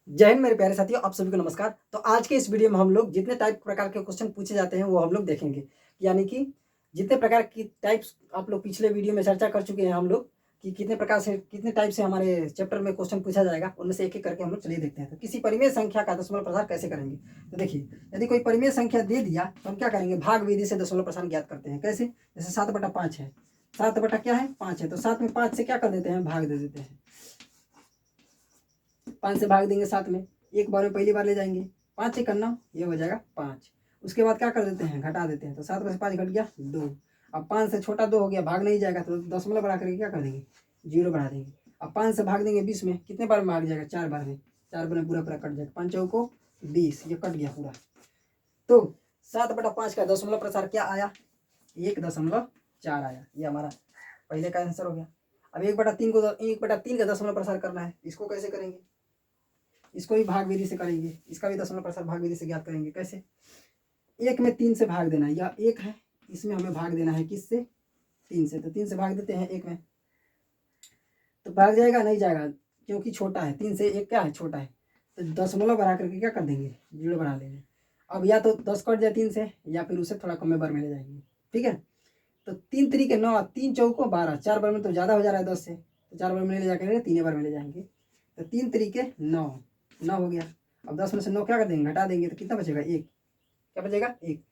जय हिंद मेरे प्यारे साथियों, आप सभी को नमस्कार। तो आज के इस वीडियो में हम लोग जितने टाइप प्रकार के क्वेश्चन पूछे जाते हैं वो हम लोग देखेंगे। यानी कि जितने प्रकार की टाइप्स आप लोग पिछले वीडियो में चर्चा कर चुके हैं हम लोग कि कितने प्रकार से कितने टाइप से हमारे चैप्टर में क्वेश्चन पूछा जाएगा, उनमें से एक एक करके हम लोग चलिए देखते हैं। तो किसी परिमेय संख्या का दशमलव प्रसार कैसे करेंगे। तो देखिए, यदि कोई परिमेय संख्या दे दिया तो हम क्या करेंगे, भाग विधि से दशमलव प्रसार ज्ञात करते हैं। कैसे? जैसे 7/5 है, 7 बटा क्या है 5 है, तो 7 में 5 से क्या कर देते हैं, भाग दे देते हैं। 5 से भाग देंगे 7 में, एक बार में पहली बार ले जाएंगे, 5 से करना ये हो जाएगा 5। उसके बाद क्या कर देते हैं, घटा देते हैं। तो 7 में से 5 घट गया 2। अब 5 से छोटा 2 हो गया, भाग नहीं जाएगा तो दशमलव बढ़ा करके क्या कर देंगे, 0 बढ़ा देंगे। अब 5 से भाग देंगे 20 में, कितने बार में भाग जाएगा, 4 बार में। 4 बार में पूरा पूरा कट जाएगा, 5 चौको 20, ये कट गया पूरा। तो 7/5 का दशमलव प्रसार क्या आया, 1.4 आया। ये हमारा पहले का आंसर हो गया। अब 1/3 को 1/3 का दशमलव प्रसार करना है, इसको कैसे करेंगे, इसको भी भाग विधि से करेंगे, इसका भी दशमलव प्रसार भाग विधि से ज्ञात करेंगे। कैसे? 1 में 3 से भाग देना है, या 1 है इसमें हमें भाग देना है किससे, 3 से। तो 3 से भाग देते हैं 1 में, तो भाग जाएगा नहीं जाएगा, क्योंकि छोटा है। 3 से 1 क्या है, छोटा है। तो दशमलव बढ़ा करके क्या कर देंगे, 0 बढ़ा लेंगे। अब या तो 10 कट जाए 3 से, या फिर उससे थोड़ा कम में बार में ले जाएंगे। ठीक है, तो 3 तरीके 9, 3 चौको 12, 4 बार में तो ज़्यादा हो जा रहा है 10 से, तो 4 बार में ले जाकर 3 बार में ले जाएंगे। तो 3 तरीके 9, 9 हो गया। अब 10 में से 9 क्या कर देंगे, घटा देंगे, तो कितना बचेगा, 1। क्या बचेगा, 1।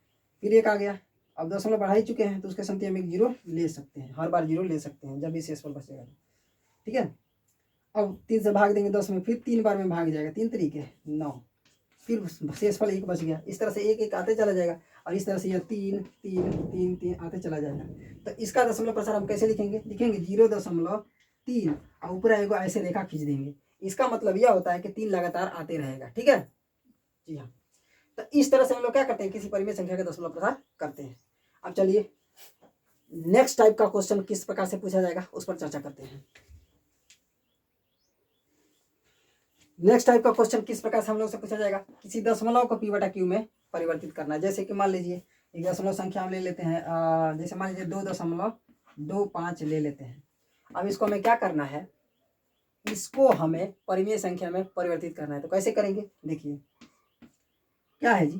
फिर 1 आ गया। अब दशमलव बढ़ा ही चुके हैं तो उसके संगति हम एक 0 ले सकते हैं, हर बार 0 ले सकते हैं जब भी शेषफल बचेगा। ठीक है, अब 3 से भाग देंगे 10 में, फिर 3 बार में भाग जाएगा, 3 तरीके 9, फिर शेषफल 1 बच गया। इस तरह से 1 1 आते चला जाएगा, और इस तरह से यह 3 3 3 3 आते चला जाएगा। तो इसका दशमलव प्रसार हम कैसे लिखेंगे, लिखेंगे 0.3 और ऊपर एगो ऐसे रेखा खींच देंगे। इसका मतलब यह होता है कि 3 लगातार आते रहेगा। ठीक है जी हाँ। तो इस तरह से हम लोग क्या करते हैं, किसी परिमेय संख्या का दशमलव प्रसार करते हैं। अब चलिए नेक्स्ट टाइप का क्वेश्चन किस प्रकार से पूछा जाएगा उस पर चर्चा करते हैं। नेक्स्ट टाइप का क्वेश्चन किस प्रकार से हम लोग से पूछा जाएगा, किसी दशमलव को p/q में परिवर्तित करना है। जैसे कि मान लीजिए एक दशमलव संख्या हम ले लेते हैं, जैसे मान लीजिए 2.25 ले लेते हैं। अब इसको हमें क्या करना है, इसको हमें परिमेय संख्या में परिवर्तित करना है। तो कैसे करेंगे, देखिए क्या है जी,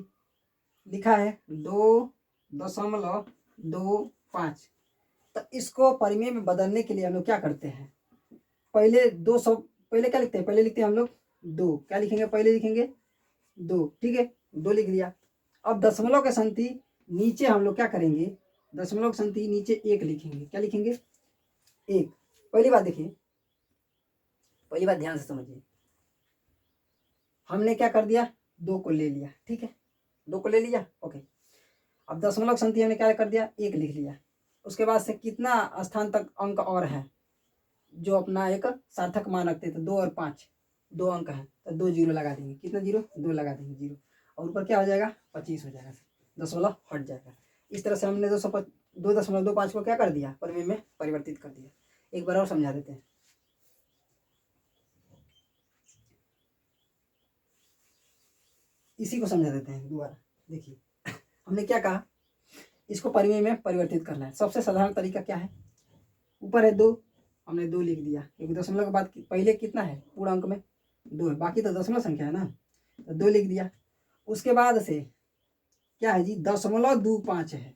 लिखा है 2.25। तो इसको परिमेय में बदलने के लिए हम लोग क्या करते हैं, पहले 200 पहले क्या लिखते हैं, पहले लिखते हैं हम लोग 2, क्या लिखेंगे, पहले लिखेंगे 2। ठीक है, 2 लिख लिया। अब दशमलव के संगति नीचे हम लोग क्या करेंगे, दशमलव के संगति नीचे 1 लिखेंगे। क्या लिखेंगे, 1। पहली बात देखिए, पहली बात ध्यान से समझिए, हमने क्या कर दिया, 2 को ले लिया। ठीक है, 2 को ले लिया, ओके। अब दशमलव संगति हमने क्या कर दिया, 1 लिख लिया। उसके बाद से कितना स्थान तक अंक और है जो अपना एक सार्थक मान रखते हैं, तो 2 और 5 2 अंक है, तो 2 0 लगा देंगे। कितना 0, 2 लगा देंगे 0, और ऊपर क्या हो जाएगा, 25 हो जाएगा, दशमलव हट जाएगा। इस तरह से हमने 2.25 को क्या कर दिया, परिमेय में परिवर्तित कर दिया। एक बार और समझा देते हैं, इसी को समझा देते हैं दोबारा। देखिए हमने क्या कहा, इसको परिमेय में परिवर्तित करना है। सबसे साधारण तरीका क्या है, ऊपर है 2, हमने 2 लिख दिया, क्योंकि दशमलव के बाद पहले कितना है, पूरा अंक में 2 है, बाकी तो दशमलव संख्या है ना, तो 2 लिख दिया। उसके बाद से क्या है जी, 0.25 है,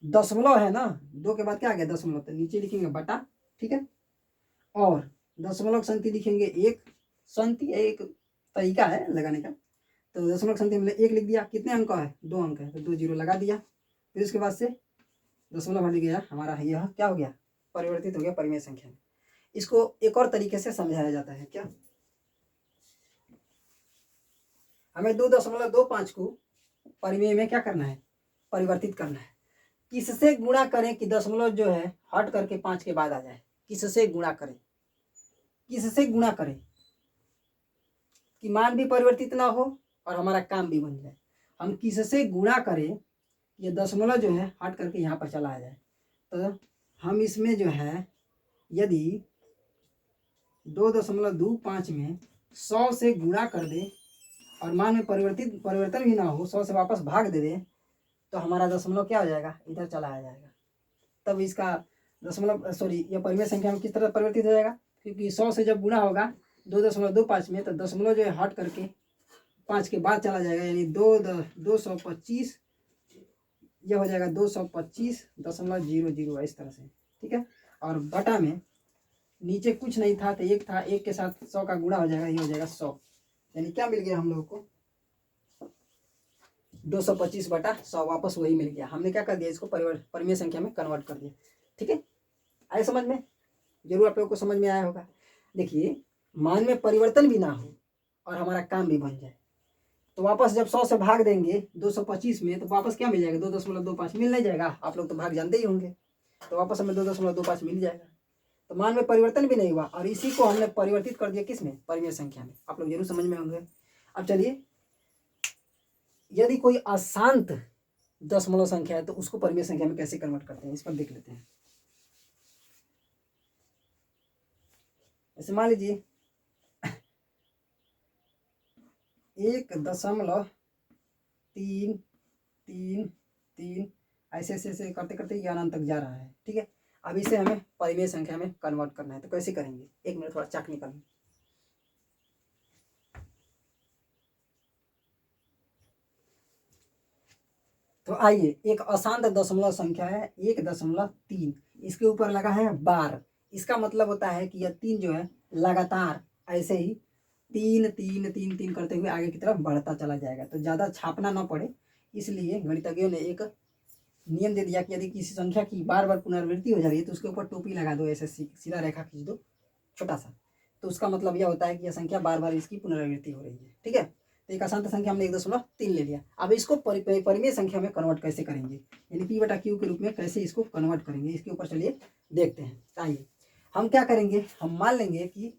दशमलव है ना, 2 के बाद क्या आ गया, दशमलव, तो नीचे लिखेंगे बटा। ठीक है, और दशमलव संगति लिखेंगे 1। संगति एक तरीका है लगाने का। तो दशमलव संगति हमने 1 लिख दिया, कितने अंक है, 2 अंक है, तो 2 0 लगा दिया। फिर उसके बाद से दशमलव हट गया हमारा, यह क्या हो गया, परिवर्तित हो गया परिमेय संख्या में। इसको एक और तरीके से समझाया जाता है, क्या, हमें 2.25 को परिमेय में क्या करना है, परिवर्तित करना है। किससे गुणा करें कि दशमलव जो है हट करके 5 के बाद आ जाए, किससे गुणा करें, किससे गुणा करें कि मान भी परिवर्तित ना हो और हमारा काम भी बन जाए। हम किससे गुणा करें, ये दशमलव जो है हट करके यहाँ पर चला आ जाए। तो हम इसमें जो है, यदि 2.25 में 100 से गुणा कर दे और मान में परिवर्तन भी ना हो, 100 से वापस भाग दे दे, तो हमारा दशमलव क्या हो जाएगा, इधर चला आ जाएगा। तब इसका दशमलव यह परिमेय संख्या में किस तरह परिवर्तित हो जाएगा, क्योंकि 100 से जब गुणा होगा 2.25 में, तो दशमलव जो है हट करके 5 के बाद चला जाएगा, यानी 225, ये हो जाएगा 225.00 इस तरह से, ठीक है। और बटा में नीचे कुछ नहीं था तो एक था, एक के साथ 100 का गुणा हो जाएगा, ये हो जाएगा 100, यानी क्या मिल गया हम लोग को 225/100, वापस वही मिल गया। हमने क्या कर दिया, इसको परिमेय संख्या में कन्वर्ट कर दिया, ठीक है। आए समझ में, जरूर आप लोगों को समझ में आया होगा। देखिए, मान में परिवर्तन भी ना हो और हमारा काम भी बन जाए, तो वापस जब 100 से भाग देंगे 225 में, तो वापस क्या मिल जाएगा, 2.25 मिल नहीं जाएगा, आप लोग तो भाग जानते ही होंगे, तो वापस हमें 2.25 मिल जाएगा। तो मान में परिवर्तन भी नहीं हुआ और इसी को हमने परिवर्तित कर दिया किस में, परिमेय संख्या में। आप लोग जरूर समझ में होंगे। अब चलिए, यदि कोई अशांत दशमलव संख्या है तो उसको परिमेय संख्या में कैसे कन्वर्ट करते हैं, इस पर देख लेते हैं। ऐसे मान लीजिए 1.333 ऐसे ऐसे करते करते ये अनंत तक जा रहा है, ठीक है। अब इसे हमें परिमेय संख्या में कन्वर्ट करना है, तो कैसे करेंगे, एक मिनट थोड़ा चाक निकाल। तो आइए, एक अशांत दशमलव संख्या है 1.3, इसके ऊपर लगा है बार, इसका मतलब होता है कि यह 3 जो है लगातार ऐसे ही 3 3 3 3 करते हुए आगे की तरफ बढ़ता चला जाएगा। तो ज़्यादा छापना ना पड़े, इसलिए गणितज्ञों ने एक नियम दे दिया कि यदि किसी संख्या की बार बार पुनरावृत्ति हो जा रही है तो उसके ऊपर टोपी लगा दो, ऐसे सीधा रेखा खींच दो छोटा सा, तो उसका मतलब यह होता है कि यह संख्या बार बार इसकी पुनरावृत्ति हो रही है, ठीक है। तो एक अशांत संख्या हमने 1.3 ले लिया। अब इसको परिमेय संख्या में कन्वर्ट कैसे करेंगे, यानी P/Q के रूप में कैसे इसको कन्वर्ट करेंगे, इसके ऊपर चलिए देखते हैं। आइए, हम क्या करेंगे, हम मान लेंगे कि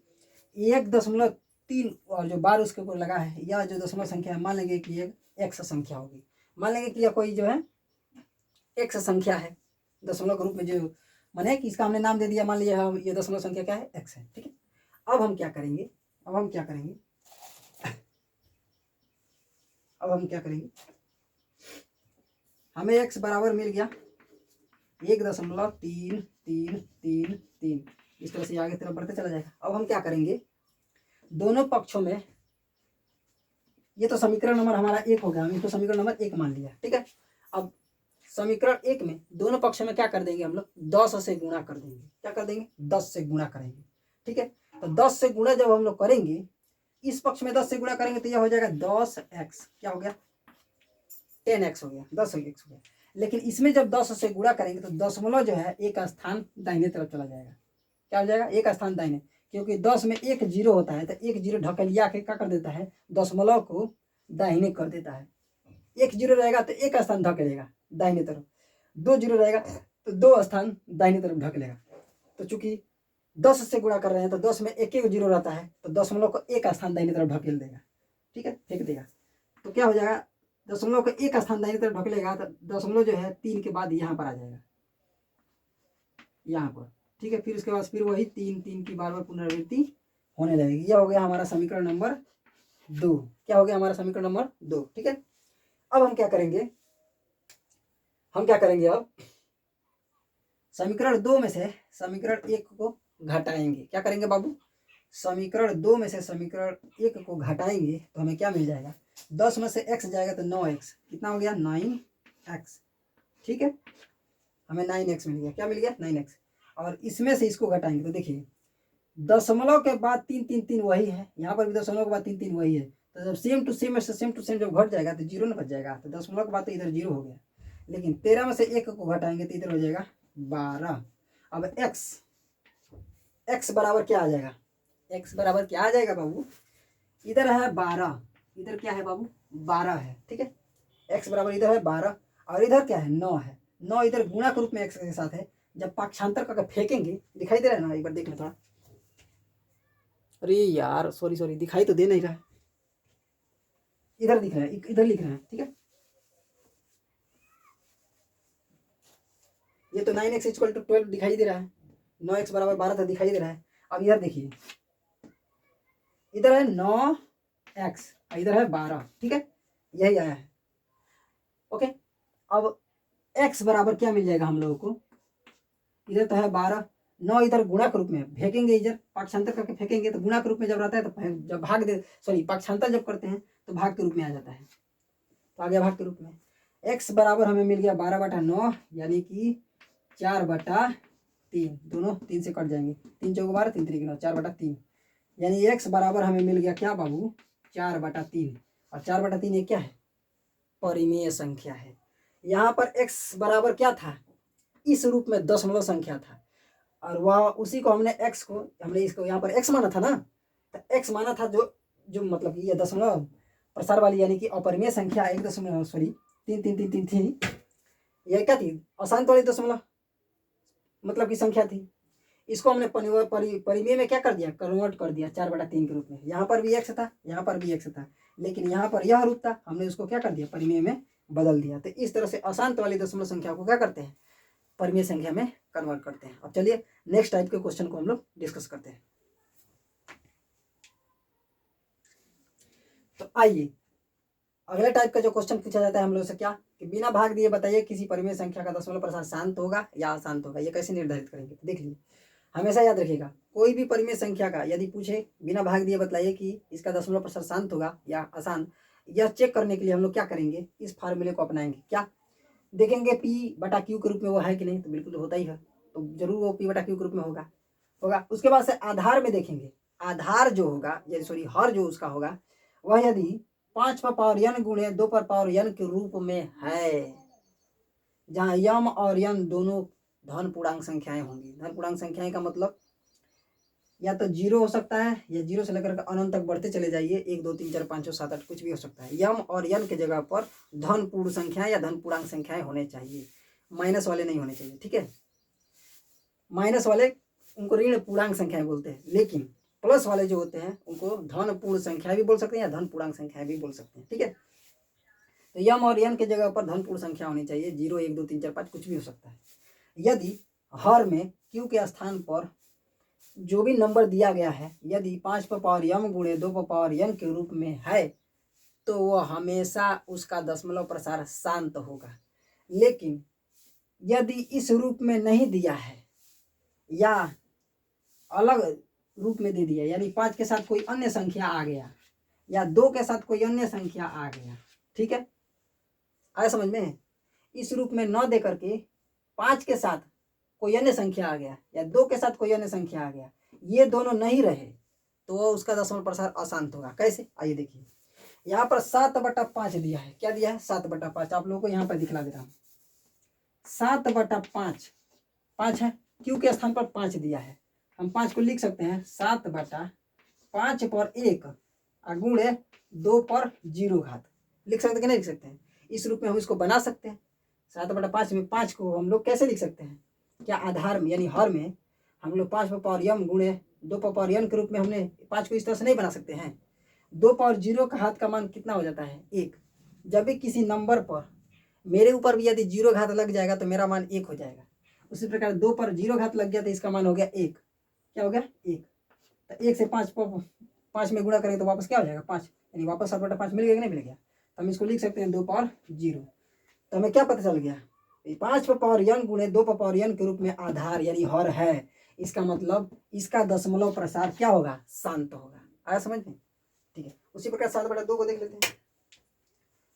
1.3 और जो बार उसके ऊपर लगा है, यह जो दशमलव संख्या है, मान लेंगे कि एक एक्स संख्या होगी। मान लेंगे कि यह कोई जो है एक्स संख्या है, दशमलव के रूप में जो माने कि इसका हमने नाम दे दिया, मान लिया ये दशमलव संख्या क्या है, एक्स है, ठीक है। अब हम क्या करेंगे, हमें x बराबर मिल गया 1.333, इस तरह से आगे तरफ बढ़ते चला जाएगा। अब हम क्या करेंगे, दोनों पक्षों में, ये तो समीकरण नंबर हमारा 1 हो गया, हम इसको समीकरण नंबर 1 मान लिया, ठीक है। अब समीकरण 1 में दोनों पक्षों में क्या कर देंगे, हम लोग 10 से गुणा कर देंगे, क्या कर देंगे, 10 से गुणा करेंगे, ठीक है। तो 10 से गुणा जब हम लोग करेंगे, इस पक्ष में 10 से गुणा करेंगे तो यह हो जाएगा 10x, क्या हो गया, 10x हो गया, 10x हो गया। लेकिन इसमें जब 10 से गुणा करेंगे तो दशमलव जो है एक स्थान दाहिने तरफ चला जाएगा, क्या हो जाएगा, एक स्थान दाहिने, क्योंकि 10 में एक जीरो होता है, तो एक जीरो ढकलिया के क्या कर देता है, दशमलव को दाहिने कर देता है। एक जीरो रहेगा तो एक स्थान धकेलेगा दाहिने तरफ, 2 जीरो रहेगा तो 2 स्थान दाहिने तरफ ढकेलेगा। तो चूंकि 10 से गुणा कर रहे हैं तो 10 में एक जीरो रहता है, तो दशमलव को एक स्थान दाहिने तरफ ढकेल देगा, ठीक है, फेंक देगा। तो क्या हो जाएगा, दशमलव को एक स्थान दाहिने तरफ ढकेलेगा, तो दशमलव जो है 3 के बाद यहाँ पर आ जाएगा, यहाँ पर, ठीक है। फिर उसके बाद फिर वही 3 3 की बार बार पुनरावृत्ति होने लगेगी। यह हो गया हमारा समीकरण नंबर 2, क्या हो गया हमारा समीकरण नंबर 2, ठीक है। अब हम क्या करेंगे, अब समीकरण 2 में से समीकरण 1 को घटाएंगे, क्या करेंगे बाबू, समीकरण 2 में से समीकरण 1 को घटाएंगे तो हमें क्या मिल जाएगा, 10 में से x जाएगा तो 9x, कितना हो गया, 9x, ठीक है। हमें 9x मिल गया, क्या मिल गया, 9x। और इसमें से इसको घटाएंगे तो देखिए, दशमलव के बाद 3 3 3 वही है, यहाँ पर भी दशमलव के बाद 3 3 वही है, तो जब सेम टू सेम जब घट जाएगा तो जीरो ना बच जाएगा, तो दशमलव के बाद तो इधर जीरो हो गया। लेकिन 13 में से 1 को घटाएंगे तो इधर हो जाएगा 12। अब x बराबर क्या आ जाएगा, x बराबर क्या आ जाएगा बाबू, इधर है 12, इधर क्या है बाबू, 12 है, ठीक है। x बराबर इधर है 12 और इधर क्या है, 9 है, 9 इधर गुणा के रूप में x के साथ है। जब पाक्षांतर करके फेंकेंगे, दिखाई दे रहा है ना, एक बार देख लो थोड़ा, अरे यार सॉरी दिखाई तो दे नहीं रहा है, इधर दिख रहा है, इधर लिख रहे हैं, ठीक है। ये तो 9x = 12 दिखाई दे रहा है, 9x बराबर 12 तो दिखाई दे रहा है। अब इधर देखिए, इधर है 9x, इधर है 12, ठीक है, यही आया है, ओके। अब x बराबर क्या मिल जाएगा हम लोगों को, इधर तो है 12, 9 इधर गुणक रूप में फेंकेंगे, इधर पाक्षांतर करके फेंकेंगे तो गुणक रूप में जब रहता है तो जब भाग दे सॉरी पाक्षांतर जब करते हैं तो भाग के रूप में आ जाता है। तो आ गया भाग के रूप में। x बराबर हमें मिल गया 12/9 यानी कि 4/3, दोनों 3 से कट जाएंगे, 3 चौको 12, 3 3 9, 4/3 यानी x बराबर हमें मिल गया क्या बाबू 4/3। और 4/3 ये क्या है परिमेय संख्या है। यहाँ पर x बराबर क्या था इस रूप में दशमलव संख्या था और वह उसी को हमने इसको यहाँ पर x माना था ना, तो x माना था जो जो मतलब कि ये दशमलव प्रसार वाली यानी कि अपरिमेय संख्या 1.3 थी। यह क्या थी अशांत वाली दशमलव मतलब की संख्या थी। इसको हमने परिमेय में क्या कर दिया कन्वर्ट कर दिया 4/3 के रूप में। यहाँ पर भी x था, यहाँ पर भी x था, लेकिन यहाँ पर यह रूप था, हमने उसको क्या कर दिया परिमेय में बदल दिया। तो इस तरह से अशांत वाली दशमलव संख्या को क्या करते हैं परिमेय संख्या में कन्वर्ट करते हैं। अब चलिए नेक्स्ट टाइप के क्वेश्चन को हम लोग डिस्कस करते हैं। तो आइए अगले टाइप का जो क्वेश्चन पूछा जाता है हम लोग से क्या कि बिना भाग दिए बताइए किसी परिमेय संख्या का दशमलव प्रसार शांत होगा या अशांत होगा। ये कैसे निर्धारित करेंगे तो देख लीजिए, हमेशा याद रखिएगा कोई भी परिमेय संख्या का यदि पूछे बिना भाग दिए बतलाइए कि इसका दशमलव प्रसार शांत होगा या अशांत, यह चेक करने के लिए हम लोग क्या करेंगे इस फार्मूले को अपनाएंगे। क्या देखेंगे P/Q के रूप में वो है कि नहीं, तो बिल्कुल होता ही है, तो जरूर वो P/Q के रूप में होगा। उसके बाद से आधार में देखेंगे, आधार जो होगा या सॉरी हर जो उसका होगा वह यदि 5/n गुणे 2/n के रूप में है, जहाँ यम और यन दोनों धन पूर्णांक संख्याएं होंगी। धन पूर्णांक संख्याएं का मतलब या तो 0 हो सकता है या 0 से लेकर अनंत तक बढ़ते चले जाइए, 1 2 3 4 5 6 7 8 कुछ भी हो सकता है। यम और यन के जगह पर धन पूर्ण संख्याएं या धन पूर्णांक संख्याएं होने चाहिए, माइनस वाले नहीं होने चाहिए। ठीक है, माइनस वाले उनको ऋण पूर्णांक संख्याएं बोलते हैं, लेकिन प्लस वाले जो होते हैं उनको धन पूर्ण संख्या भी बोल सकते हैं या धन पूर्णांक संख्या भी बोल सकते हैं। ठीक है, तो यम और यन के जगह पर धन पूर्ण संख्या होनी चाहिए, 0 1 2 3 4 5 कुछ भी हो सकता है। यदि हर में क्यू के स्थान पर जो भी नंबर दिया गया है यदि 5/m गुणे 2/n के रूप में है तो वह हमेशा उसका दशमलव प्रसार शांत होगा। लेकिन यदि इस रूप में नहीं दिया है या अलग रूप में दे दिया, यानी 5 के साथ कोई अन्य संख्या आ गया या 2 के साथ कोई अन्य संख्या आ गया, ठीक है आया समझ में, इस रूप में न दे करके 5 के साथ कोई अन्य संख्या आ गया या 2 के साथ कोई अन्य संख्या आ गया, ये दोनों नहीं रहे तो उसका दशमलव प्रसार अशांत होगा। कैसे आइए देखिए, यहाँ पर 7/5 दिया है। क्या दिया है 7/5, आप लोगों को यहाँ पर दिखला दे रहा हूँ। 7/5 5 है, क्यू के स्थान पर 5 दिया है, हम 5 को लिख सकते हैं 7/5 पर 1 गुणे 2/0 घात। लिख सकते कि नहीं लिख सकते हैं, इस रूप में हम इसको बना सकते हैं। 7/5 में 5 को हम लोग कैसे लिख सकते हैं, क्या आधार में यानी हर में हम लोग 5/m गुणे 2/n के रूप में हमने 5 को इस तरह से नहीं बना सकते हैं। 2/0 का हाथ का मान कितना हो जाता है 1। जब भी किसी नंबर पर मेरे ऊपर भी यदि 0 घात लग जाएगा तो मेरा मान 1 हो जाएगा। उसी प्रकार 2/0 घात लग गया तो इसका मान हो गया 1। क्या हो गया 1। तो 1 से 5 में गुणा करेंगे तो वापस क्या हो जाएगा 5, यानी वापस 7/5 मिल गया कि नहीं मिल गया। तो हम इसको लिख सकते हैं 2/0। तो हमें क्या पता चल गया 5/n गुणे 2/n के रूप में आधार यानी हर है, इसका मतलब इसका दशमलव प्रसार क्या होगा शांत होगा। आया समझ में, ठीक है। उसी प्रकार 7/2 को देख लेते हैं,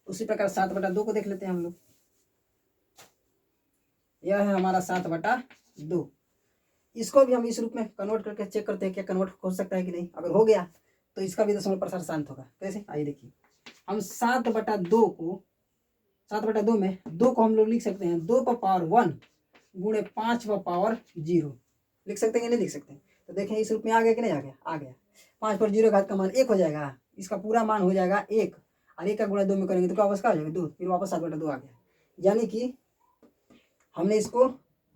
उसी प्रकार 7/2 को देख लेते हैं हम लोग। यह है हमारा 7/2। इसको भी हम इस रूप में कन्वर्ट करके चेक करते हैं क्या कन्वर्ट हो सकता है कि नहीं। अगर हो गया तो इसका भी दशमलव प्रसार शांत होगा। कैसे आइए देखिए, हम 7/2 में 2 को हम लोग लिख सकते हैं 2/1 गुणे 5/0। लिख सकते हैं कि नहीं लिख सकते हैं। तो देखें इस रूप में आ गया कि नहीं आ गया, आ गया। 5/0 घात का मान 1 हो जाएगा, इसका पूरा मान हो जाएगा 1 और 1 का गुणा 2 में करेंगे तो क्या वापस क्या हो जाएगा 2, फिर वापस 7/2 आ गया। यानी कि हमने इसको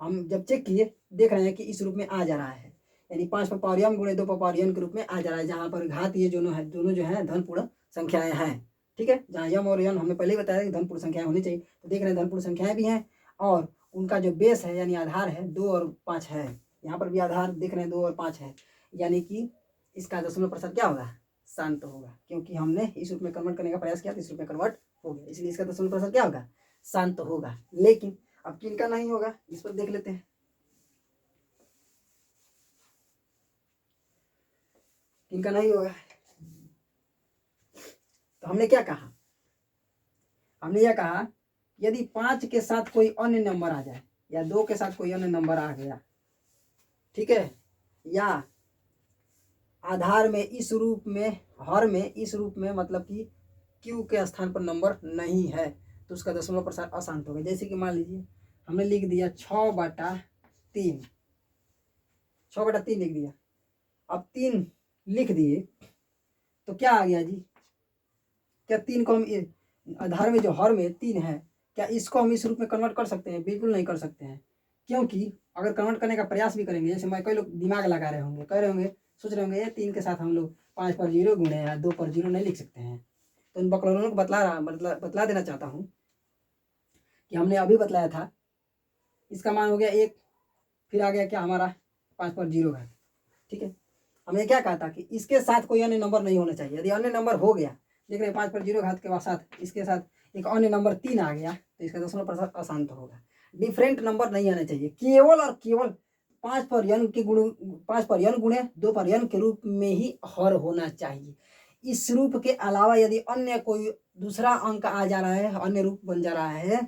हम जब चेक किए देख रहे हैं कि इस रूप में आ जा रहा है, यानी 5/m गुणे 2/n के रूप में आ जा रहा है, जहाँ पर घात ये दोनों जो है धनपूर्ण संख्याएं हैं। ठीक है, जहाँ यम और यन हमने पहले ही बताया कि धनपूर्ण संख्याएं होनी चाहिए। तो देख रहे हैं धनपूर्ण संख्याएं भी हैं और उनका जो बेस है यानी आधार है 2 और 5 है। यहाँ पर भी आधार देख रहे हैं 2 और 5 है, यानी कि इसका दशमलव प्रसार क्या होगा शांत होगा, क्योंकि हमने इस रूप में कन्वर्ट करने का प्रयास किया तो इस रूप में कन्वर्ट हो गया, इसलिए इसका दशमलव प्रसार क्या होगा शांत होगा। लेकिन अब किनका नहीं होगा इस पर देख लेते हैं। किनका नहीं होगा। तो हमने क्या कहा, हमने यह कहा यदि 5 के साथ कोई अन्य नंबर आ जाए या 2 के साथ कोई अन्य नंबर आ गया, ठीक है, या आधार में इस रूप में, हर में इस रूप में, मतलब कि क्यू के स्थान पर नंबर नहीं है, तो उसका दशमलव प्रसार अशांत होगा। जैसे कि मान लीजिए हमने लिख दिया 6/3, 6/3 लिख दिया। अब 3 लिख दिए तो क्या आ गया जी, क्या 3 को हम आधार में जो हर में 3 है, क्या इसको हम इस रूप में कन्वर्ट कर सकते हैं? बिल्कुल नहीं कर सकते हैं, क्योंकि अगर कन्वर्ट करने का प्रयास भी करेंगे, जैसे मैं, कई लोग दिमाग लगा रहे होंगे, कह रहे होंगे, सोच रहे होंगे ये 3 के साथ हम लोग 5 पर 0 गुणे या 2 पर 0 नहीं लिख सकते हैं। तो उन बकलोलों को बतला देना चाहता हूँ कि हमने अभी बतलाया था, इसका मान हो गया 1, फिर आ गया क्या हमारा 5 पर 0 घात, ठीक है। हमने क्या कहा था कि इसके साथ कोई अन्य नंबर नहीं होना चाहिए। यदि अन्य नंबर हो गया, देख रहे हैं 5 पर 0 घात के साथ इसके साथ एक अन्य नंबर 3 आ गया, तो इसका दशमलव प्रसार अशांत होगा। डिफरेंट नंबर नहीं आने चाहिए, केवल और केवल 5 पर n के गुण, 5 पर n गुणे 2 पर n के रूप में ही हर होना चाहिए। इस रूप के अलावा यदि अन्य कोई दूसरा अंक आ जा रहा है, अन्य रूप बन जा रहा है,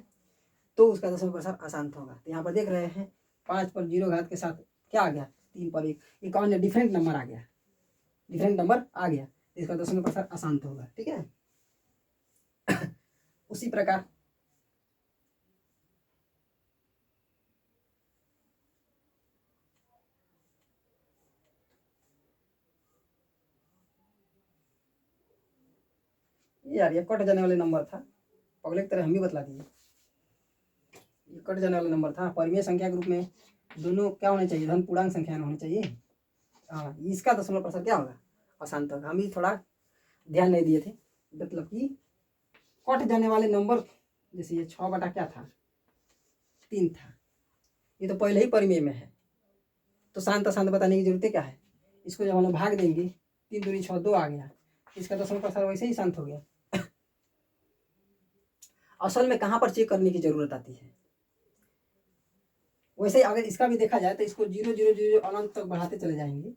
तो उसका दशमलव प्रसार अशांत होगा। तो यहाँ पर देख रहे हैं 5 पर 0 घात के साथ क्या आ गया, 3 पर 1, एक अन्य डिफरेंट नंबर आ गया, डिफरेंट नंबर आ गया, इसका दशमलव प्रसार अशांत होगा, ठीक है। उसी प्रकार यार ये कट जाने वाले नंबर था, पगले की तरह हम भी बतला दिए, ये कट जाने वाला नंबर था। परिमेय संख्या के रूप में दोनों क्या होने चाहिए, धन पूर्णांक संख्या होनी चाहिए। हाँ, इसका दशमलव प्रसार क्या होगा, अशांत होगा। हम भी थोड़ा ध्यान नहीं दिए थे, मतलब कि कट जाने वाले नंबर, जैसे ये 6 बटा क्या था, 3 था, ये तो पहले ही परिमेय में है, तो शांत अशांत बताने की जरूरत क्या है। इसको जब हम लोग भाग देंगे, 3 दूनी 6, 2 आ गया, इसका दशमलव प्रसार वैसे ही शांत हो गया। असल में कहाँ पर चेक करने की जरूरत आती है, वैसे ही अगर इसका भी देखा जाए तो इसको 0 0 0 अनंत तक बढ़ाते चले जाएंगे,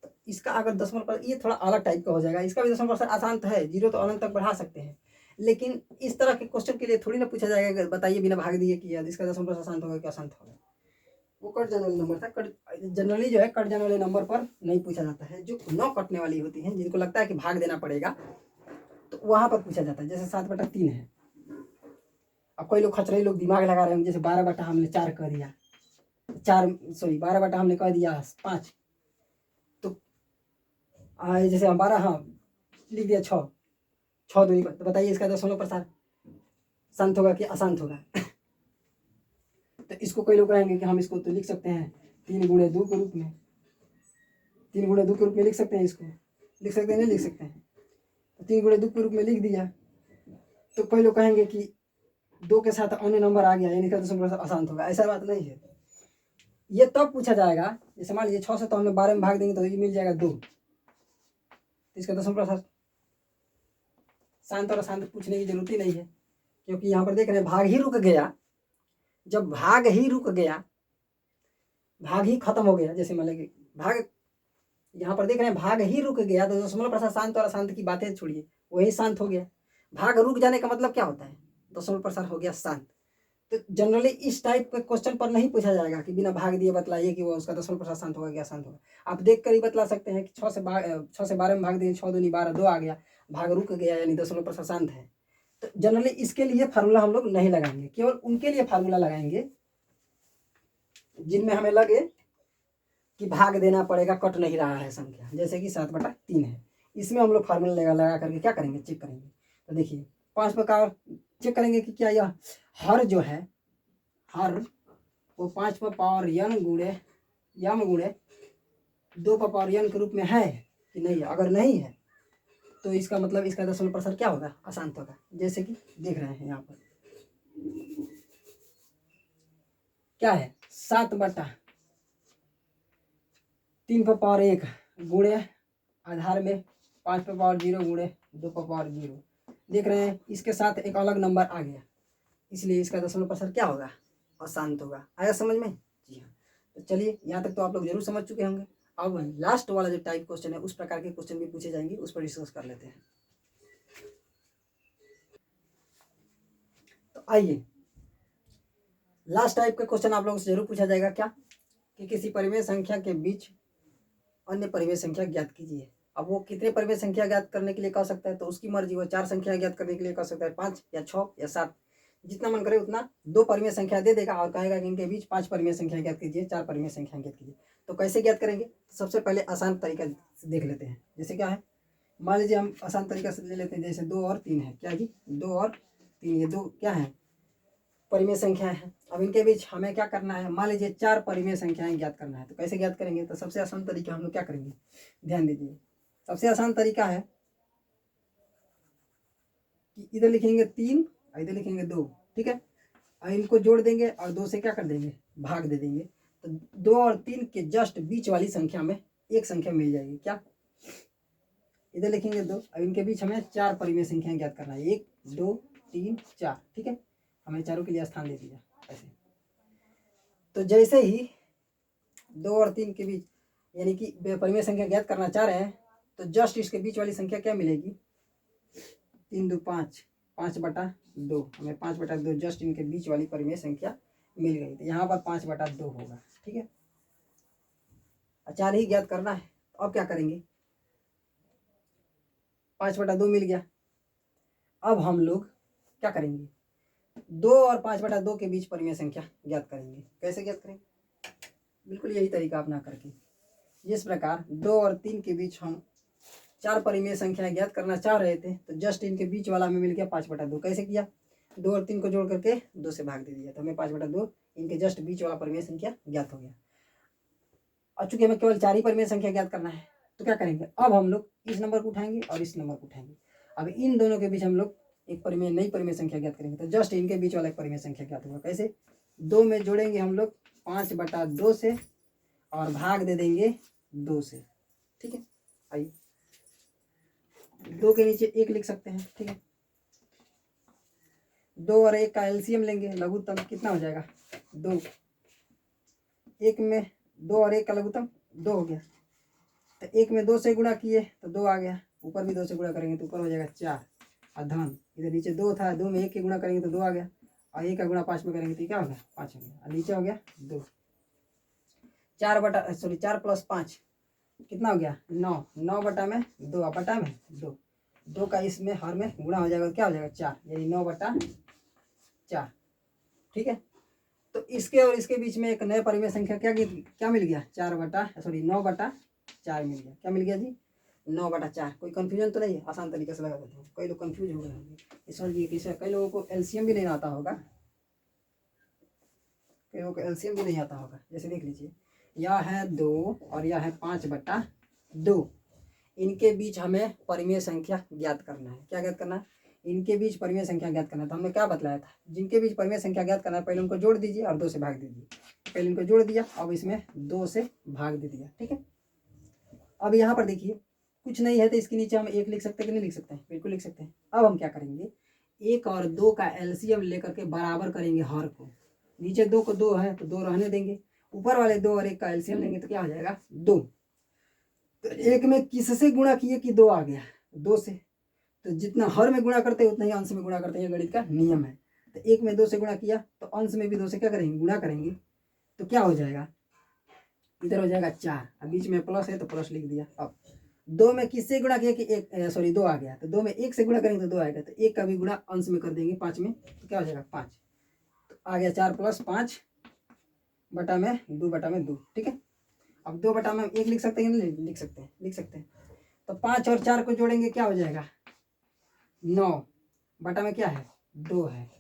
तो इसका अगर दशमलव पर, ये थोड़ा अलग टाइप का हो जाएगा। इसका भी दशमलव प्रसार अशांत है, 0 तो अनंत तक बढ़ा सकते हैं, लेकिन इस तरह के क्वेश्चन के लिए थोड़ी ना पूछा जाएगा बताइए बिना भाग दिए कि इसका दशमलव प्रसार शांत होगा क्या अशांत होगा। वो कट जाने वाले नंबर था। कट जनरली जो है कट जाने वाले नंबर पर नहीं पूछा जाता है, जो न कटने वाली होती हैं, जिनको लगता है कि भाग देना पड़ेगा, तो वहां पर पूछा जाता है। जैसे 7/3 है, अब कोई लोग खचरई लोग दिमाग लगा रहे हैं, जैसे 12 बटा हमने 4 कह दिया, 12 बटा हमने कह दिया 5, तो जैसे हम 12, हाँ लिख दिया 6, 6 दूनी, तो बताइए इसका दशमलव प्रसार शांत होगा कि अशांत होगा। तो इसको कई लोग कहेंगे कि हम इसको तो लिख सकते हैं 3 गुणे 2 के रूप में, 3 गुणे 2 के रूप में लिख सकते हैं, इसको लिख सकते हैं, नहीं लिख सकते हैं, तो 3 गुणे 2 के रूप में लिख दिया, तो कई लोग कहेंगे कि 2 के साथ अन्य नंबर आ गया, यानी इसका दशमलव प्रसार अशांत होगा। ऐसा बात नहीं है, ये तब पूछा जाएगा, जैसे मान लीजिए 6 से तो हमने 12 में भाग देंगे तो ये मिल जाएगा 2, तो इसका दशमलव प्रसार शांत और अशांत पूछने की जरूरत ही नहीं है, क्योंकि यहाँ पर देख रहे हैं भाग ही रुक गया। जब भाग ही रुक गया, भाग ही खत्म हो गया, जैसे मान लीजिए भाग, यहाँ पर देख रहे हैं भाग ही रुक गया, तो दशमलव प्रसार शांत और अशांत की बातें छोड़िए, वही शांत हो गया। भाग रुक जाने का मतलब क्या होता है, दशमलव प्रसार हो गया शांत। तो जनरली इस टाइप के क्वेश्चन पर नहीं पूछा जाएगा कि बिना भाग दिए बतलाइए कि वो उसका दशमलव प्रसार शांत होगा क्या शांत होगा। आप देख कर ही बतला सकते हैं कि 6 से 12 में भाग दिए, 6 दूनी 12, 2 आ गया, भाग रुक गया, यानी दशमलव प्रसार शांत है। तो जनरली इसके लिए फार्मूला हम लोग नहीं लगाएंगे, केवल उनके लिए फार्मूला लगाएंगे जिनमें हमें लगे कि भाग देना पड़ेगा, कट नहीं रहा है संख्या, जैसे कि 7/3 है, इसमें हम लोग फार्मूला लगा करके क्या करेंगे, चेक करेंगे। तो देखिए 5 प्रकार चेक करेंगे कि क्या यह हर जो है, हर वो 5 पर पावर n गुणे यम गुणे 2 पर पावर n के रूप में है कि नहीं है। अगर नहीं है तो इसका मतलब इसका दशमलव प्रसार क्या होगा, अशांत होगा। जैसे कि देख रहे हैं यहाँ पर क्या है, 7/3 पर पावर 1 गुणे आधार में 5 पर पावर 0 गुणे 2 पर पावर 0, देख रहे हैं इसके साथ एक अलग नंबर आ गया, इसलिए इसका दशमलव प्रसार क्या होगा, अशांत होगा। आया समझ में? जी हाँ। तो चलिए यहाँ तक तो आप लोग जरूर समझ चुके होंगे। अब लास्ट वाला जो टाइप क्वेश्चन है उस प्रकार के क्वेश्चन भी पूछे जाएंगे, उस पर डिस्कस कर लेते हैं। तो आइए, लास्ट टाइप का क्वेश्चन आप लोगों से जरूर पूछा जाएगा, क्या कि किसी परिमेय संख्या के बीच अन्य परिमेय संख्या ज्ञात कीजिए। अब वो कितने परिमेय संख्या ज्ञात करने के लिए कह सकता है, तो उसकी मर्जी, वो 4 संख्या ज्ञात करने के लिए कह सकता है, 5 या 6 या 7, जितना मन करे उतना 2 परिमेय संख्या दे देगा और कहेगा कि इनके बीच 5 परिमेय संख्या ज्ञात कीजिए, 4 परिमेय संख्या ज्ञात कीजिए। तो कैसे ज्ञात करेंगे? तो सबसे पहले आसान तरीका देख लेते हैं। जैसे क्या है, मान लीजिए हम आसान तरीका से ले लेते हैं, जैसे 2 और 3 है। क्या जी? 2 और 3, ये 2 क्या है? परिमेय संख्या है। अब इनके बीच हमें क्या करना है, मान लीजिए 4 परिमेय संख्याएं ज्ञात करना है। तो कैसे ज्ञात करेंगे? तो सबसे आसान तरीका हम लोग क्या करेंगे, ध्यान दीजिए। सबसे आसान तरीका है कि इधर लिखेंगे 3 और इधर लिखेंगे 2, ठीक है। और इनको जोड़ देंगे और 2 से क्या कर देंगे, भाग दे देंगे। तो 2 और 3 के जस्ट बीच वाली संख्या में एक संख्या मिल जाएगी। क्या? इधर लिखेंगे 2, अब इनके बीच हमें 4 परिमेय संख्याएं ज्ञात करना है, 1 2 3 4, ठीक है। हमें चारों के लिए स्थान दे दिया ऐसे। तो जैसे ही 2 और 3 के बीच यानी कि परिमेय संख्या ज्ञात करना चाह रहे हैं, तो जस्ट इसके बीच वाली संख्या क्या मिलेगी, 3 2 5, 5/2, हमें 5/2 जस्ट इनके बीच वाली परिमेय संख्या मिल गई। तो यहाँ पर 5/2 होगा, ठीक है। 4 ही ज्ञात करना है। तो अब क्या करेंगे, 5/2 मिल गया। अब हम लोग क्या करेंगे, 2 और 5/2 के बीच परिमेय संख्या ज्ञात करेंगे। कैसे ज्ञात करेंगे? बिल्कुल यही तरीका अपना करके, जिस प्रकार 2 और 3 के बीच हम 4 परिमेय संख्याएं ज्ञात करना चाह रहे थे, तो जस्ट इनके बीच वाला में मिल गया 5/2। कैसे किया? 2 और 3 को जोड़ करके 2 से भाग दे दिया, तो हमें 5/2 इनके जस्ट बीच वाला परिमेय संख्या ज्ञात हो गया। और चूंकि हमें केवल 4 ही परिमेय संख्या ज्ञात करना है, तो क्या करेंगे, अब हम लोग इस नंबर को उठाएंगे और इस नंबर को उठाएंगे। अब इन दोनों के बीच हम लोग एक परिमेय नई परिमेय संख्या ज्ञात करेंगे। तो जस्ट इनके बीच वाला एक परिमेय संख्या ज्ञात होगा। कैसे? 2 में जोड़ेंगे हम लोग 5/2 से और भाग दे देंगे 2 से, ठीक है। आइए, 2 के नीचे 1 लिख सकते हैं, ठीक है। 2 और 1 का एलसीएम लेंगे, लघुत्तम कितना हो जाएगा, 2। 1 में 2 और 1 का लघुत्तम 2 हो गया। तो 1 में 2 से गुणा किए तो 2 आ गया, ऊपर भी 2 से गुणा करेंगे तो ऊपर हो जाएगा 4 और धन, इधर नीचे 2 था, 2 में 1 के गुणा करेंगे तो 2 आ गया, और 1 का गुणा 5 में करेंगे तो क्या हो गया, 5 हो गया, और नीचे हो गया 2। 4 प्लस 5 कितना हो गया, 9। 9 बटा में 2 और बटा में 2, 2 का इसमें हर में गुणा हो जाएगा तो क्या हो जाएगा, 4, यानी 9/4, ठीक है। तो इसके और इसके बीच में एक नया परिमेय संख्या क्या मिल गया, 9/4 मिल गया। क्या मिल गया जी, 9/4। कोई कंफ्यूजन तो नहीं है? आसान तरीके से लगा देते हैं, कई लोग कंफ्यूज हो गए होंगे सर जी किसे, कई लोगों को एलसीएम भी नहीं आता होगा, कई लोगों को एलसीएम भी नहीं आता होगा। जैसे देख लीजिए, यह है 2 और यह है 5/2, इनके बीच हमें परिमेय संख्या ज्ञात करना है। क्या ज्ञात करना है, इनके बीच परिमेय संख्या ज्ञात करना है। तो हमने क्या बतलाया था, जिनके बीच परिमेय संख्या ज्ञात करना है पहले उनको जोड़ दीजिए और 2 से भाग दीजिए। पहले इनको जोड़ दिया, अब इसमें 2 से भाग दे दिया, ठीक है। अब यहाँ पर देखिए, कुछ नहीं है तो इसके नीचे हम 1 लिख सकते हैं कि नहीं लिख सकते हैं, बिल्कुल लिख सकते हैं। अब हम क्या करेंगे, 1 और 2 का एलसीएम लेकर के बराबर करेंगे हर को। नीचे 2 को 2 है तो 2 रहने देंगे, ऊपर वाले 2 और 1 का एलसीएम लेंगे तो क्या हो जाएगा, 2। तो 1 में किससे गुणा किए कि 2 आ गया, 2 से। तो जितना हर में गुणा करते हैं उतना ही अंश में गुणा करते हैं, ये गणित का नियम है। तो 1 में 2 से गुणा किया तो अंश में भी 2 से क्या करेंगे, गुणा करेंगे। तो क्या हो जाएगा, इधर हो जाएगा 4, अब बीच में प्लस है तो प्लस लिख दिया। अब 2 में किससे गुणा किया कि 2 आ गया, तो 2 में 1 से गुणा करेंगे तो 2 आएगा। तो 1 का भी गुणा अंश में कर देंगे 5 में, तो क्या हो जाएगा 5। तो आ गया 4 + 5 बटा में 2/2, ठीक है। अब 2 में हम 1 लिख सकते हैं, नहीं लिख सकते हैं, लिख सकते हैं। तो 5 और 4 को जोड़ेंगे क्या हो जाएगा, 9 बटा में क्या है, 2 है।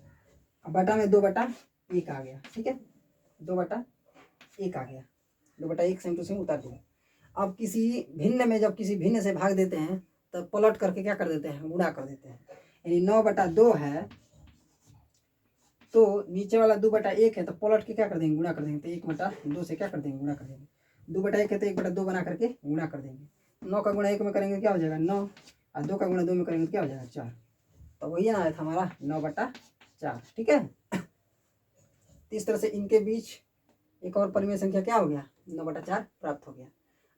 अब बटा में 2/1 आ गया, ठीक है। 2/1 आ गया, 2/1 सेम टू सेम उतार दिया। अब किसी भिन्न में जब किसी भिन्न से भाग देते हैं तो पलट करके क्या कर देते हैं, गुणा कर देते हैं। यानी 9/2 है तो नीचे वाला 2/1 है तो पलट के क्या कर देंगे, गुणा कर देंगे। तो 1/2 से क्या कर देंगे, गुणा कर देंगे। 2/1 है तो 1/2 बना करके गुणा कर देंगे। 9 का गुणा 1 में करेंगे क्या हो जाएगा, 9, और 2 का गुणा 2 में करेंगे तो क्या हो जाएगा, 4। तो वही ना आया था हमारा 9/4, ठीक है। इस तरह से इनके बीच एक और परिमेय संख्या क्या हो गया, 9/4 प्राप्त हो गया।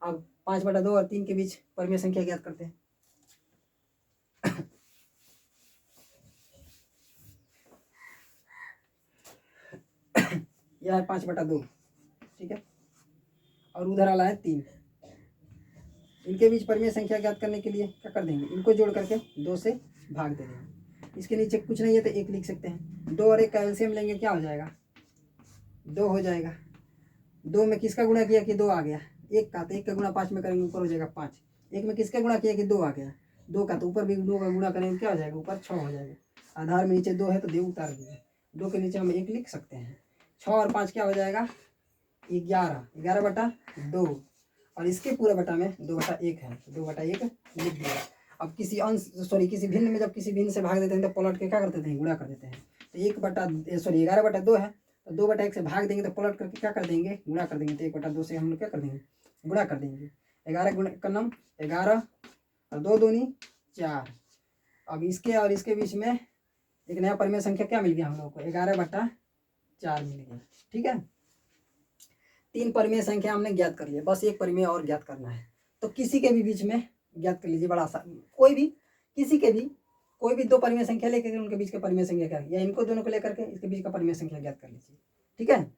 अब 5/2 और 3 के बीच परिमेय संख्या ज्ञात करते हैं। यह है 5/2, ठीक है, और उधर वाला है 3। इनके बीच परिमेय संख्या ज्ञात करने के लिए क्या कर देंगे, इनको जोड़ करके 2 से भाग दे देंगे। इसके नीचे कुछ नहीं है तो 1 लिख सकते हैं। 2 और 1 का एलसीएम लेंगे, क्या हो जाएगा, 2 हो जाएगा। 2 में किसका गुणा किया कि 2 आ गया, 1 का, तो 1 का गुणा 5 में करेंगे, ऊपर हो जाएगा 5। 1 में किसका गुणा किया कि 2 आ गया, 2 का, तो ऊपर भी 2 का गुणा करेंगे, क्या हो जाएगा, ऊपर 6 हो जाएगा। आधार में नीचे 2 है तो देव उतार दिए, 2 के नीचे हम 1 लिख सकते हैं। 6 और 5 क्या हो जाएगा, 11, 11/2, और इसके पूरा बटा में 2/1 है, 2/1 लिख दिया। अब किसी किसी भिन्न में जब किसी भिन्न से भाग देते हैं तो पलट के क्या कर देते हैं, गुणा कर देते हैं। तो 11/2 है, तो 2/1 से भाग देंगे तो पलट करके क्या कर देंगे, गुणा कर देंगे। तो 1/2 से हम लोग क्या कर देंगे, गुणा कर देंगे। 11 गुणा का नाम 11 और 2 दूनी 4। अब इसके और इसके बीच में एक नया परिमेय संख्या क्या मिल गया हम लोग को, 11/4 मिल गया, ठीक है। 3 परिमेय संख्या हमने ज्ञात कर लिया, बस एक परिमेय और ज्ञात करना है। तो किसी के भी बीच में ज्ञात कर लीजिए, बड़ा आसान, कोई भी किसी के भी कोई भी 2 परिमेय संख्या लेकर उनके बीच का परिमेय संख्या क्या है, या इनको दोनों को लेकर के इसके बीच का परिमेय संख्या ज्ञात कर लीजिए, ठीक है।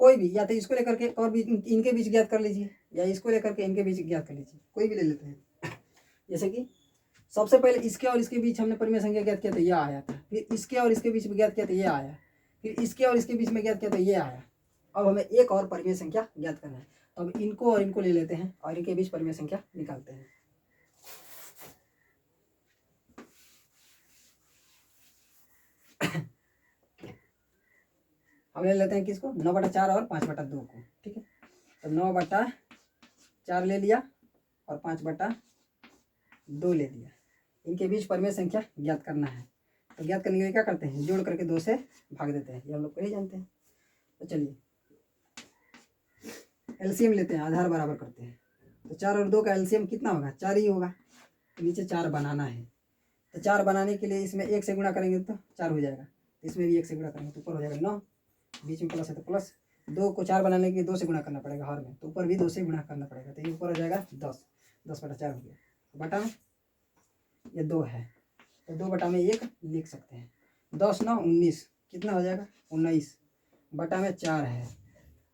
कोई भी, या तो इसको लेकर के और भी इनके बीच ज्ञात कर लीजिए, या इसको लेकर के इनके बीच ज्ञात कर लीजिए, कोई भी ले लेते हैं। जैसे कि सबसे पहले इसके और इसके बीच हमने परिमेय संख्या ज्ञात किया तो यह आया था, फिर इसके और इसके बीच में ज्ञात किया तो ये आया, फिर इसके और इसके बीच में ज्ञात किया तो ये आया। अब हमें एक और परिमेय संख्या ज्ञात करना है, तो अब इनको और इनको ले लेते हैं और इनके बीच परिमेय संख्या निकालते हैं। हम ले लेते हैं किसको, 9/4 और 5/2 को, ठीक है। तो 9/4 ले लिया और 5/2 ले लिया। इनके बीच परिमेय संख्या ज्ञात करना है, तो ज्ञात करने के लिए क्या करते हैं, जोड़ करके 2 से भाग देते हैं, ये हम लोग पहले जानते हैं। तो चलिए एलसीएम लेते हैं, आधार बराबर करते हैं। तो 4 और 2 का एलसीएम कितना होगा, 4 ही होगा। तो नीचे 4 बनाना है, तो 4 बनाने के लिए इसमें 1 से गुणा करेंगे तो 4 हो जाएगा, तो इसमें भी 1 से गुणा करेंगे तो ऊपर हो जाएगा 9, बीच में प्लस है तो प्लस। 2 को 4 बनाने के लिए 2 से गुणा करना पड़ेगा हर में, तो ऊपर भी 2 से गुणा करना पड़ेगा, तो ये ऊपर हो जाएगा 10, 10/4 हो गया। तो बटा में ये 2 है, तो 2/1 लिख सकते हैं। 10 9 19, कितना हो जाएगा 19, बटा में 4 है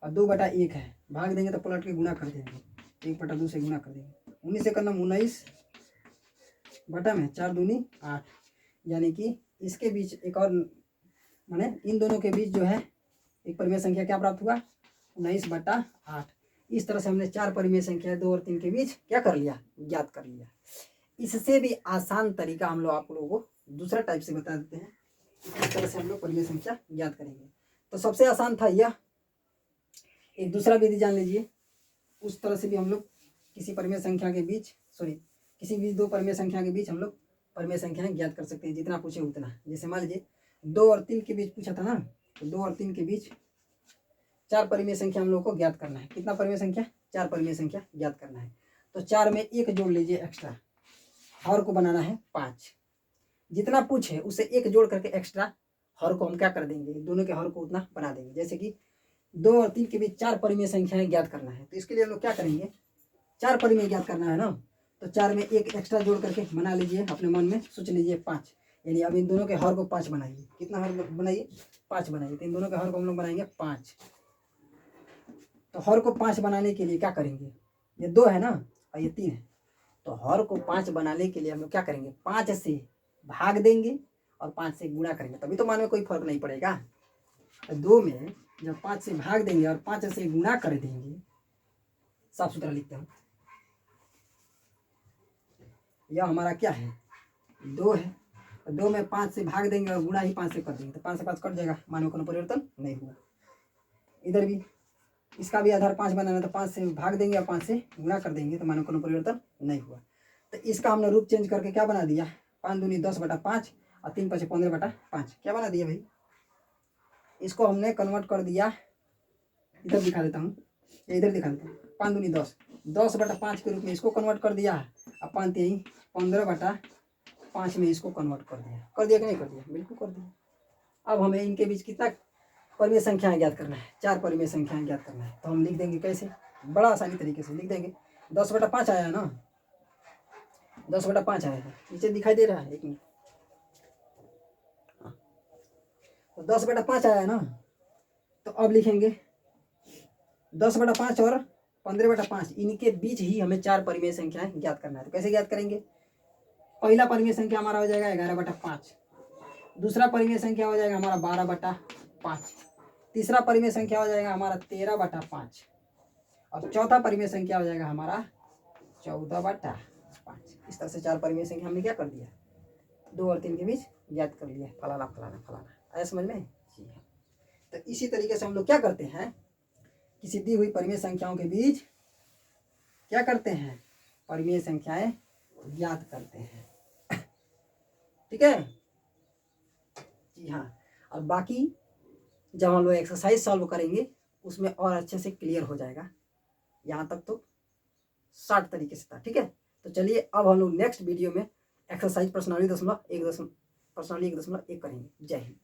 और 2/1 है, भाग देंगे तो पलट के गुणा कर देंगे, 1/2 से गुणा कर देंगे। 19 से करना 19, बटा में 4 दूनी 8, यानी कि इसके बीच एक और, माने इन दोनों के बीच जो है एक परिमेय संख्या क्या प्राप्त हुआ, 19/8। इस तरह से हमने 4 परिमेय संख्या 2 और 3 के बीच क्या कर लिया, ज्ञात कर लिया। इससे भी आसान तरीका हम लोग आप लोगों को दूसरा टाइप से बता देते हैं, इस तरह से हम लोग परिमेय संख्या ज्ञात करेंगे। तो सबसे आसान था यह, एक दूसरा विधि जान लीजिए। उस तरह से भी हम लोग किसी परिमेय संख्या के बीच किसी भी 2 परिमेय संख्या के बीच हम लोग परिमेय संख्याएं ज्ञात कर सकते हैं, जितना पूछे उतना। जैसे मान लीजिए 2 और 3 के बीच पूछा था ना, तो 2 और 3 के बीच 4 परिमेय संख्या हम लोग को ज्ञात करना है। कितना परिमेय संख्या, 4 परिमेय संख्या ज्ञात करना है। तो 4 में 1 जोड़ लीजिए एक्स्ट्रा, हर को बनाना है 5, जितना पूछे उससे 1 जोड़ करके एक्स्ट्रा हर को हम क्या कर देंगे, दोनों के हर को उतना बना देंगे। जैसे कि 2 और 3 के बीच 4 परिमेय संख्याएं ज्ञात करना है, तो इसके लिए हम लोग क्या करेंगे, 4 परिमेय ज्ञात करना है ना, तो 4 में 1 एक्स्ट्रा जोड़ करके बना लीजिए, अपने मन में सोच लीजिए 5, यानी अब इन दोनों के हर को 5 बनाइए। कितना हर बनाइए, 5 बनाइए। तो इन दोनों के हर को हम लोग बनाएंगे 5। तो हर को 5 बनाने के लिए क्या करेंगे, ये 2 है ना और ये 3 है, तो हर को 5 बनाने के लिए हम लोग क्या करेंगे, 5 से भाग देंगे और 5 से गुणा करेंगे, तभी तो मान में कोई फर्क नहीं पड़ेगा। तो 2 में जब 5 से भाग देंगे और 5 से गुणा कर देंगे, साफ सुथरा लिखते हैं, यह हमारा क्या है, 2 है। तो 2 में 5 से भाग देंगे और गुणा ही 5 से कर देंगे, तो 5 से 5 कट जाएगा, मान में कोई परिवर्तन नहीं हुआ। इधर भी इसका भी आधार 5 बनाना, तो 5 से भाग देंगे और 5 से गुणा कर देंगे, तो मान में कोई परिवर्तन नहीं हुआ। तो इसका हमने रूप चेंज करके क्या बना दिया, 5 दूनी 10/5 और 3 5 15/5, क्या बना दिया भाई। इसको हमने कन्वर्ट कर दिया, इधर दिखा देता हूँ, इधर दिखा देता हूँ, 5 दूनी 10, 10/5 के रूप में इसको कन्वर्ट कर दिया, अब 5 3 15/5 में इसको कन्वर्ट कर दिया कि नहीं कर दिया, बिल्कुल कर दिया। अब हमें इनके बीच कितना परिमेय संख्याएं ज्ञात करना है, 4 परिमेय संख्याएं ज्ञात करना है, तो हम लिख देंगे कैसे, बड़ा आसानी तरीके से लिख देंगे। 10/5 आया है ना, 10/5 आया है, नीचे दिखाई दे रहा है, एक मिनट। तो 10/5 आया है ना, तो अब लिखेंगे 10/5 और 15/5, इनके बीच ही हमें 4 परिमेय संख्याएं ज्ञात करना है। तो कैसे ज्ञात करेंगे? पहला परिमेय संख्या हमारा हो जाएगा 11/5, दूसरा परिमेय संख्या हो जाएगा हमारा 12/5, तीसरा परिमेय संख्या हो जाएगा हमारा 13/5 और चौथा परिमेय संख्या हो जाएगा हमारा 14/5। इस तरह से 4 परिमेय संख्या हमने क्या कर दिया, 2 और 3 के बीच ज्ञात कर लिया, फलाना फलाना फलाना। आया समझ में? जी हाँ। तो इसी तरीके से हम लोग क्या करते हैं, किसी दी हुई परिमेय संख्याओं के बीच क्या करते हैं, परिमेय संख्याएं ज्ञात करते हैं। ठीक है जी हाँ। और बाकी जब हम लोग एक्सरसाइज सॉल्व करेंगे उसमें और अच्छे से क्लियर हो जाएगा। यहाँ तक तो शॉर्ट तरीके से था। ठीक है, तो चलिए अब हम लोग नेक्स्ट वीडियो में एक्सरसाइज प्रश्नावली 1.1 करेंगे। जय हिंद।